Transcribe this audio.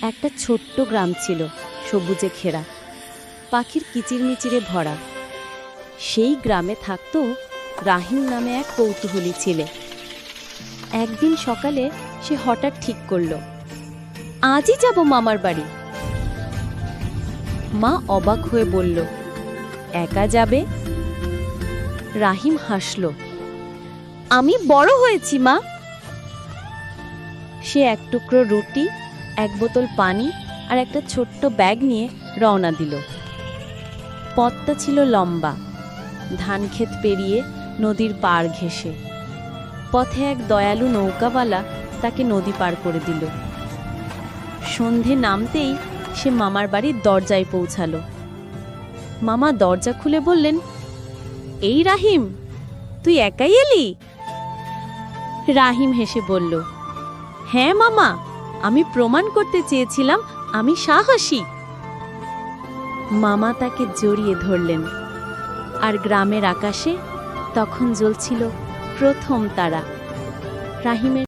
একটা ছোট্ট গ্রাম ছিল, সবুজে ঘেরা, পাখির কিচিরমিচিরে ভরা। সেই গ্রামে থাকতো রাহিম নামে এক কৌতূহলী ছেলে। একদিন সকালে সে হঠাৎ ঠিক করল, আজই যাব মামার বাড়ি। মা অবাক হয়ে বলল, একা যাবে? রাহিম হাসল, আমি বড় হয়েছি মা। সে এক টুকরো রুটি, এক বোতল পানি আর একটা ছোট্ট ব্যাগ নিয়ে রওনা দিল। পথটা ছিল লম্বা, ধানক্ষেত পেরিয়ে নদীর পাড় ঘেঁষে। পথে এক দয়ালু নৌকাওয়ালা তাকে নদী পার করে দিল। সন্ধে নামতেই সে মামার বাড়ির দরজায় পৌঁছালো। মামা দরজা খুলে বললেন, এই রাহিম, তুই একাই এলি? রাহিম হেসে বলল, হ্যাঁ মামা, আমি প্রমাণ করতে চেয়েছিলাম আমি সাহসী। মামা তাকে জড়িয়ে ধরলেন, আর গ্রামের আকাশে তখন জ্বলছিল প্রথম তারা। রাহিমের